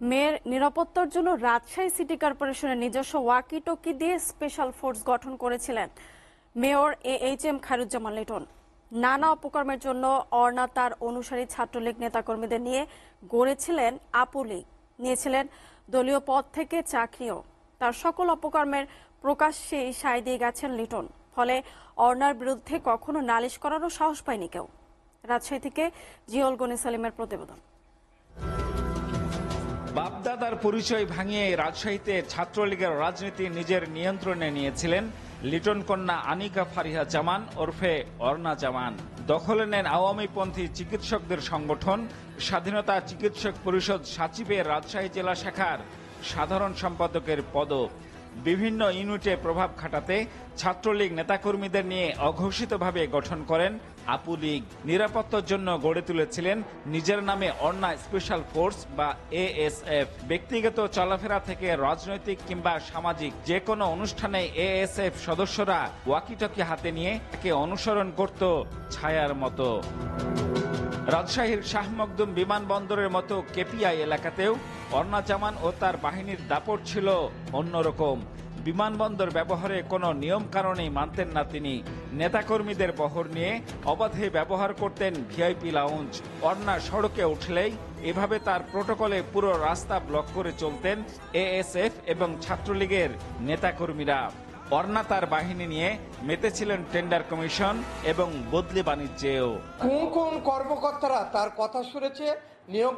মেয়ের নিরাপত্তার জন্য রাজশাহী সিটি কর্পোরেশনের নিজস্ব ওয়াকি টকি দিয়ে স্পেশাল ফোর্স গঠন করেছিলেন মেয়র AHM খায়রুজ্জামান লিটন। নানা অপকর্মের জন্য অর্ণা তার অনুসারী ছাত্রলীগ নেতাকর্মীদের নিয়ে গড়েছিলেন আপু লীগ, নিয়েছিলেন দলীয় পদ থেকে চাকরিও। তার সকল অপকর্মের প্রকাশ্যেই সায় দিয়ে গেছেন লিটন, ফলে অর্ণার বিরুদ্ধে কখনো নালিশ করারও সাহস পায়নি কেউ। রাজশাহী থেকে জিয়ল গনি সালিমের প্রতিবেদন। বাপদাদার পরিচয় ভাঙিয়ে রাজশাহীতে ছাত্রলীগের রাজনীতি নিজের নিয়ন্ত্রণে নিয়েছিলেন লিটন কন্যা আনিকা ফারিহা জামান ওরফে অর্ণা জামান। দখলে নেন আওয়ামীপন্থী চিকিৎসকদের সংগঠন স্বাধীনতা চিকিৎসক পরিষদ সাচিবের রাজশাহী জেলা শাখার সাধারণ সম্পাদকের পদ। বিভিন্ন ইউনিটে প্রভাব খাটাতে ছাত্রলীগ নেতাকর্মীদের নিয়ে অঘোষিতভাবে গঠন করেন আপু লীগ। নিরাপত্তার জন্য গড়ে তুলেছিলেন নিজের নামে অর্ণা স্পেশাল ফোর্স বা ASF। ব্যক্তিগত চলাফেরা থেকে রাজনৈতিক কিংবা সামাজিক যে কোনো অনুষ্ঠানে ASF সদস্যরা ওয়াকিটকি হাতে নিয়ে তাকে অনুসরণ করত ছায়ার মতো। রাজশাহীর শাহ মখদুম বিমানবন্দরের মতো কেপিআই এলাকাতেও অর্ণা জামান ও তার বাহিনীর দাপট ছিল অন্যরকম। বিমানবন্দর ব্যবহারে কোনো নিয়ম কানুনই মানতেন না তিনি। নেতাকর্মীদের বহর নিয়ে অবাধে ব্যবহার করতেন ভিআইপি লাউঞ্জ। অর্ণা সড়কে উঠলেই এভাবে তার প্রটোকলে পুরো রাস্তা ব্লক করে চলতেন ASF এবং ছাত্রলীগের নেতাকর্মীরা। অর্ণা তার বাহিনী নিয়ে মেতেছিলেন টেন্ডার কমিশন এবং বদলি বাণিজ্যেও। কোন কোন কর্মকর্তারা তার কথা শুনেছে, নিয়োগ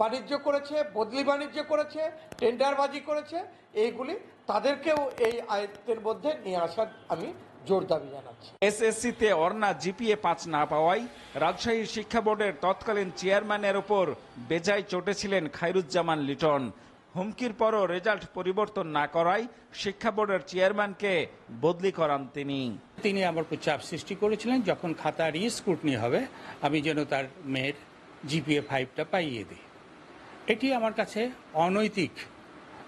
বাণিজ্য করেছে, বদলি বাণিজ্য করেছে, টেন্ডারবাজি করেছে, এইগুলি তাদেরকেও এই আয়ত্তের মধ্যে নিয়ে আসার আমি জোর দাবি জানাচ্ছি। SSC-তে অর্ণা GPA 5 না পাওয়ায় রাজশাহী শিক্ষা বোর্ডের তৎকালীন চেয়ারম্যানের ওপর বেজায় চটেছিলেন খায়রুজ্জামান লিটন। হুমকির পরও রেজাল্ট পরিবর্তন না করায় শিক্ষা বোর্ডের চেয়ারম্যানকে বদলি করান তিনি আমার উপর চাপ সৃষ্টি করেছিলেন, যখন খাতা রিস্ক্রুটনি হবে আমি যেন তার মেয়ের GPA 5টা পাইয়ে দিই। এটি আমার কাছে অনৈতিক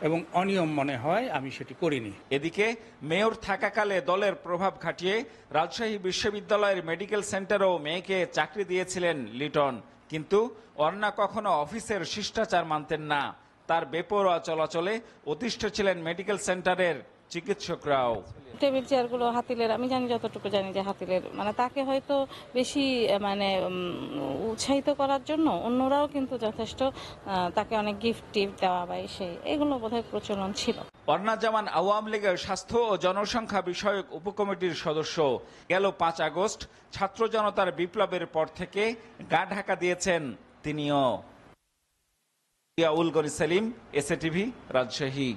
এবং অনিয়ম মনে হয়, আমি সেটি করিনি। এদিকে মেয়র থাকাকালে দলের প্রভাব খাটিয়ে রাজশাহী বিশ্ববিদ্যালয়ের মেডিকেল সেন্টারেও মেয়েকে চাকরি দিয়েছিলেন লিটন, কিন্তু অর্ণা কখনো অফিসের শিষ্টাচার মানতেন না। তার বেপরোয়া চলাচলে অতিষ্ঠ ছিলেন মেডিকেল সেন্টারের চিকিৎসকরাও। টেবিল চেয়ারগুলো হাতিলের, আমি জানি যতটুকু জানি যে হাতিলের, মানে তাকে হয়তো বেশি উৎসাহিত করার জন্য অন্যরাও কিন্তু যথেষ্ট তাকে অনেক গিফট টিফট দেওয়া বা এগুলো বোধহয় প্রচলন ছিল। অর্ণা জামান আওয়ামী লীগের স্বাস্থ্য ও জনসংখ্যা বিষয়ক উপকমিটির সদস্য। গেল 5 আগস্ট ছাত্র জনতার বিপ্লবের পর থেকে গা ঢাকা দিয়েছেন তিনিও। জিয়ল গনি সালিম, SATV, রাজশাহী।